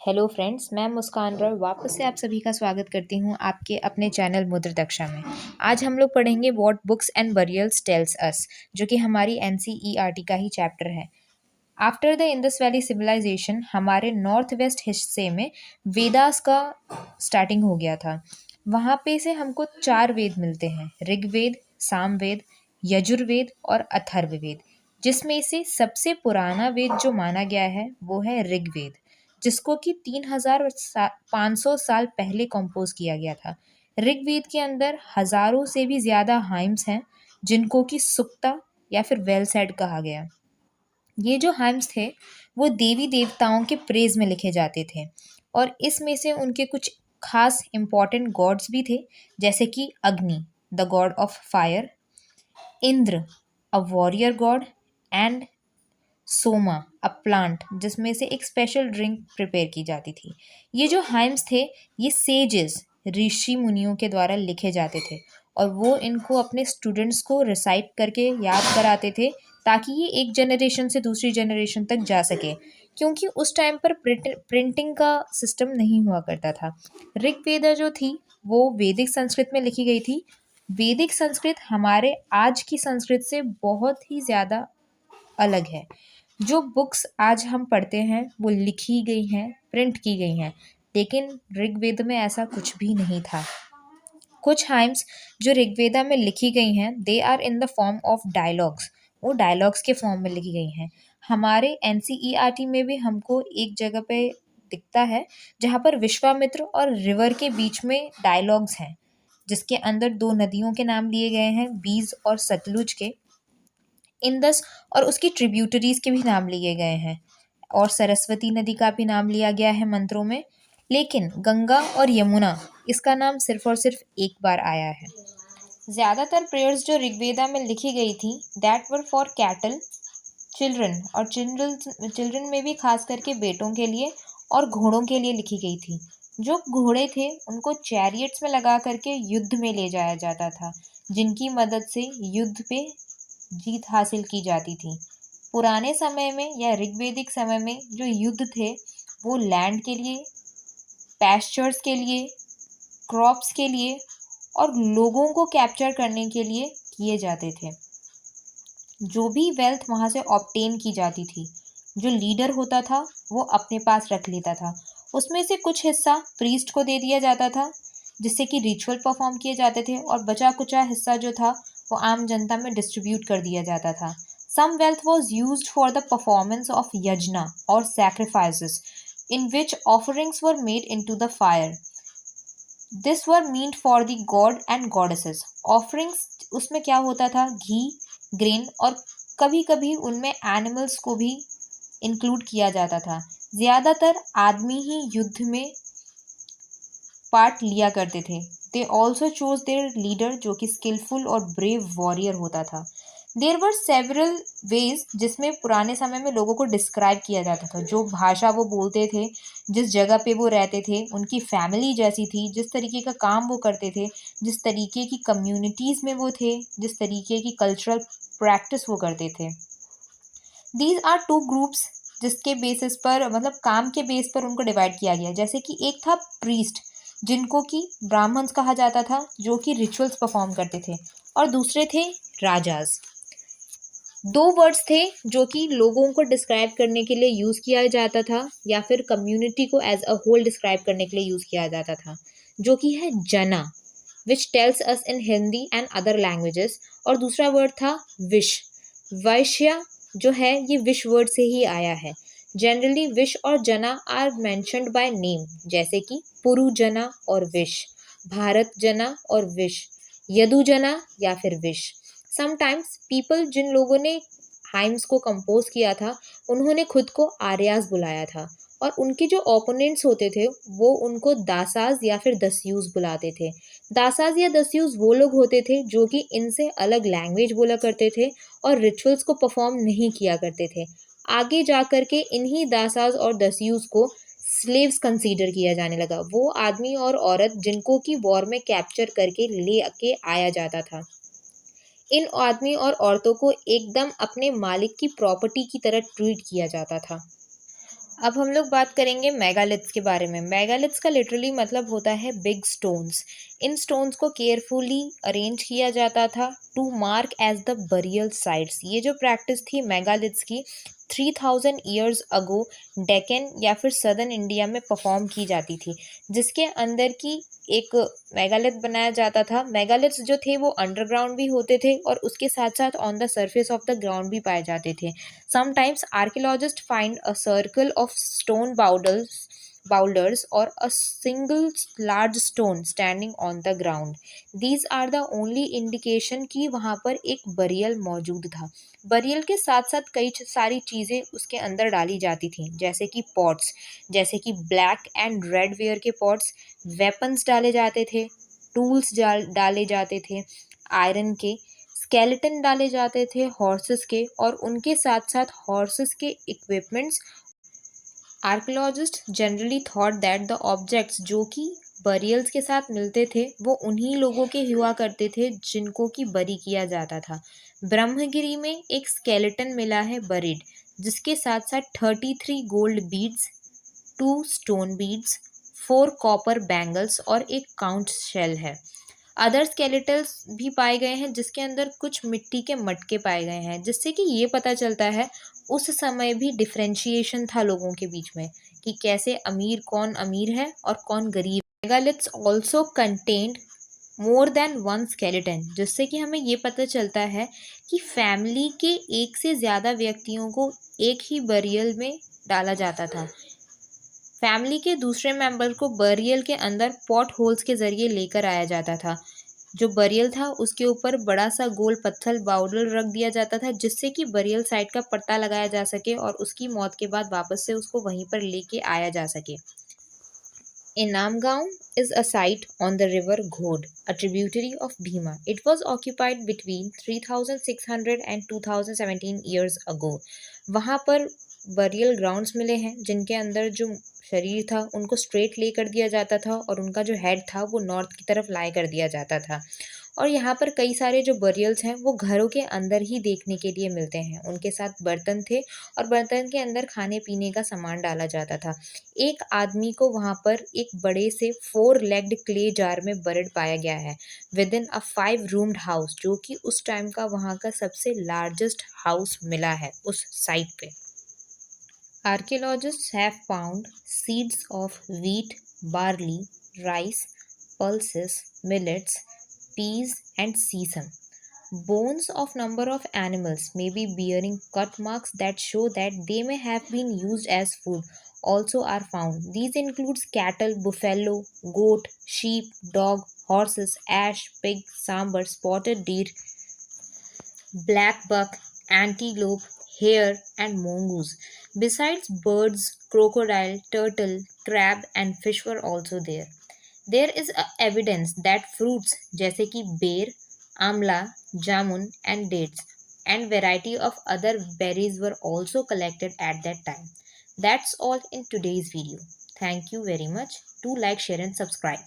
Hello friends, मैं मुस्कान रॉय वापस से आप सभी का स्वागत करती हूँ आपके अपने चैनल मुद्र दक्षा में। आज हम लोग पढ़ेंगे what books and burials tells us, जो कि हमारी एनसीईआरटी का ही चैप्टर है। After the Indus valley civilisation हमारे नॉर्थ वेस्ट हिस्से में वेदास का स्टार्टिंग हो गया था। वहाँ पे से हमको 4 वेद मिलते हैं, ऋग्वेद, सामवेद, यजुर्वेद और अथर्ववेद, जिसमें से सबसे पुराना वेद जो माना गया है वो है ऋग्वेद, जिसको कि 3500 साल पहले कंपोज किया गया था। ऋग्वेद के अंदर हजारों से भी ज़्यादा हाइम्स हैं, जिनको कि सुक्ता या फिर वेल सेड कहा गया। ये जो हाइम्स थे वो देवी देवताओं के प्रेज में लिखे जाते थे, और इसमें से उनके कुछ खास इम्पॉर्टेंट गॉड्स भी थे, जैसे कि अग्नि, the God of fire, Indra, a warrior God, and Soma, a plant, जिसमें से एक स्पेशल ड्रिंक प्रिपेयर की जाती थी। ये जो हाइम्स थे ये सेजेस, ऋषि मुनियों के द्वारा लिखे जाते थे, और वो इनको अपने स्टूडेंट्स को रिसाइट करके याद कराते थे, ताकि ये एक जनरेशन से दूसरी जनरेशन तक जा सके, क्योंकि उस टाइम पर प्रिंटिंग का सिस्टम नहीं हुआ करता था। ऋग्वेदा जो थी वो वैदिक संस्कृत में लिखी गई थी। वैदिक संस्कृत हमारे आज की संस्कृत से बहुत ही ज़्यादा अलग है। जो बुक्स आज हम पढ़ते हैं वो लिखी गई हैं, प्रिंट की गई हैं, लेकिन ऋग्वेद में ऐसा कुछ भी नहीं था। कुछ हाइम्स जो ऋग्वेदा में लिखी गई हैं they are in the form of dialogues, वो डायलॉग्स के फॉर्म में लिखी गई हैं। हमारे एनसीईआरटी में भी हमको एक जगह पे दिखता है जहाँ पर विश्वामित्र और रिवर के बीच में डायलॉग्स हैं, जिसके अंदर 2 नदियों के नाम लिए गए हैं, बीज और सतलुज के। इंदस और उसकी ट्रिब्यूटरीज के भी नाम लिए गए हैं, और सरस्वती नदी का भी नाम लिया गया है मंत्रों में, लेकिन गंगा और यमुना इसका नाम सिर्फ और सिर्फ एक बार आया है। ज़्यादातर प्रेयर्स जो ऋग्वेदा में लिखी गई थी that were for cattle, children, और चिल्ड्रन में भी खास करके बेटों के लिए और घोड़ों के लिए लिखी गई थी। जो घोड़े थे उनको चैरियट्स में लगा करके युद्ध में ले जाया जाता था, जिनकी मदद से युद्ध पे जीत हासिल की जाती थी। पुराने समय में या ऋग्वेदिक समय में जो युद्ध थे वो लैंड के लिए, पैस्चर्स के लिए, क्रॉप्स के लिए और लोगों को कैप्चर करने के लिए किए जाते थे। जो भी वेल्थ वहाँ से ऑब्टेन की जाती थी, जो लीडर होता था वो अपने पास रख लेता था। उसमें से कुछ हिस्सा प्रीस्ट को दे दिया जाता था, जिससे कि रिचुअल परफॉर्म किए जाते थे, और बचा कुचा हिस्सा जो था वो आम जनता में डिस्ट्रीब्यूट कर दिया जाता था। Some wealth was used for the performance of yajna और sacrifices in which offerings were made into the fire. This were meant for the god and goddesses. Offerings उसमें क्या होता था, घी, ग्रेन, और कभी कभी उनमें एनिमल्स को भी इंक्लूड किया जाता था। ज़्यादातर आदमी ही युद्ध में पार्ट लिया करते थे। They also chose there leader, जो कि स्किलफुल और ब्रेव वॉरियर होता था। देयर वर सेवरल वेज जिसमें पुराने समय में लोगों को डिस्क्राइब किया जाता था, जो भाषा वो बोलते थे, जिस जगह पे वो रहते थे, उनकी फैमिली जैसी थी, जिस तरीके का काम वो करते थे, जिस तरीके की कम्युनिटीज़ में वो थे, जिस तरीके की कल्चरल प्रैक्टिस वो करते थे। दीज आर 2 ग्रुप्स जिसके बेसिस पर, मतलब काम के बेस पर उनको डिवाइड किया गया। जैसे कि एक था प्रीस्ट, जिनको कि ब्राह्मण्स कहा जाता था, जो कि रिचुअल्स परफॉर्म करते थे, और दूसरे थे राजाज। 2 वर्ड्स थे जो कि लोगों को डिस्क्राइब करने के लिए यूज़ किया जाता था, या फिर कम्युनिटी को एज अ होल डिस्क्राइब करने के लिए यूज़ किया जाता था, जो कि है जना, which tells us in Hindi and other languages, और दूसरा वर्ड था विश। वैश्य जो है ये विश वर्ड से ही आया है। जनरली विश और जना आर मेंशन्ड बाय नेम, जैसे कि पुरु जना और विश, भारत जना और विश, यदु जना या फिर विश। समटाइम्स पीपल, जिन लोगों ने हाइम्स को कंपोज किया था, उन्होंने खुद को आर्यास बुलाया था, और उनके जो ओपोनेंट्स होते थे वो उनको दासाज या फिर दस्यूज बुलाते थे। दासाज या दस्यूज वो लोग होते थे जो कि इनसे अलग लैंग्वेज बोला करते थे और रिचुअल्स को परफॉर्म नहीं किया करते थे। आगे जा कर के इन्हीं दासाज और दस्यूज को स्लेव्स कंसीडर किया जाने लगा, वो आदमी और औरत जिनको कि वॉर में कैप्चर करके ले के आया जाता था। इन आदमी और औरतों को एकदम अपने मालिक की प्रॉपर्टी की तरह ट्रीट किया जाता था। अब हम लोग बात करेंगे मेगालिथ्स के बारे में। मेगालिथ्स का लिटरली मतलब होता है बिग स्टोन्स। इन स्टोन्स को केयरफुली अरेंज किया जाता था to mark as the burial sites. ये जो प्रैक्टिस थी मेगालिथ्स की 3000 ईयर्स अगो डेक्कन या फिर सदर्न इंडिया में परफॉर्म की जाती थी, जिसके अंदर की एक मेगालिथ बनाया जाता था। मेगालिथ्स जो थे वो अंडरग्राउंड भी होते थे और उसके साथ साथ on the surface of the ground भी पाए जाते थे। Sometimes archaeologists find a circle of stone boulders or a single large stone standing on the ground. These are the only indication कि वहाँ पर एक बरियल मौजूद था। बरियल के साथ साथ कई सारी चीज़ें उसके अंदर डाली जाती थी, जैसे कि पॉट्स, जैसे कि ब्लैक एंड रेड वेयर के पॉट्स, वेपन्स डाले जाते थे, टूल्स डाले जाते थे, आयरन के स्केलेटन डाले जाते थे हॉर्सेस के, और उनके साथ साथ हॉर्सेस के equipments. Archaeologist generally thought that the objects जो कि बरियल्स के साथ मिलते थे वो उन्हीं लोगों के हुआ करते थे जिनको कि बरी किया जाता था। ब्रह्मगिरी में एक स्केलेटन मिला है बरीड, जिसके साथ साथ 33 gold beads, 2 stone beads, 4 copper bangles और एक काउंट शेल है। अदर स्केलेटल्स भी पाए गए हैं जिसके अंदर कुछ मिट्टी के मटके पाए गए हैं, जिससे कि ये पता चलता है उस समय भी डिफरेंशिएशन था लोगों के बीच में कि कैसे कौन अमीर है और कौन गरीब। Megaliths also contained more than one skeleton, जिससे कि हमें ये पता चलता है कि फैमिली के एक से ज़्यादा व्यक्तियों को एक ही बरियल में डाला जाता था। फैमिली के दूसरे मेंबर को बरियल के अंदर पॉट होल्स के ज़रिए लेकर आया जाता था। जो बरियल था उसके ऊपर बड़ा सा गोल पत्थर बाउल रख दिया जाता था, जिससे कि बरियल साइट का पता लगाया जा सके और उसकी मौत के बाद वापस से उसको वहीं पर लेके आया जा सके। Inamgaon is a site on the river Ghod, a tributary of Bhima. It was occupied between 3600 and 2017 years ago. वहाँ पर बरियल ग्राउंड्स मिले हैं जिनके अंदर जो शरीर था उनको स्ट्रेट ले कर दिया जाता था और उनका जो हेड था वो नॉर्थ की तरफ लाई कर दिया जाता था। और यहाँ पर कई सारे जो बरियल्स हैं वो घरों के अंदर ही देखने के लिए मिलते हैं। उनके साथ बर्तन थे और बर्तन के अंदर खाने पीने का सामान डाला जाता था। एक आदमी को वहाँ पर एक बड़े से 4 लेग्ड क्ले जार में बरिड पाया गया है with in a 5 roomed house, जो कि उस टाइम का वहाँ का सबसे लार्जेस्ट हाउस मिला है उस साइट पे। Archaeologists have found seeds of wheat, barley, rice, pulses, millets, peas, and sesame. Bones of number of animals may be bearing cut marks that show that they may have been used as food also are found. These includes cattle, buffalo, goat, sheep, dog, horses, ash, pig, sambar, spotted deer, black buck, antelope, hare, and mongoose. Besides birds, crocodile, turtle, crab, and fish were also there. There is evidence that fruits जैसे कि बेर, आमला, जामुन and dates and variety of other berries were also collected at that time. That's all in today's video. Thank you very much. Do like, share and subscribe.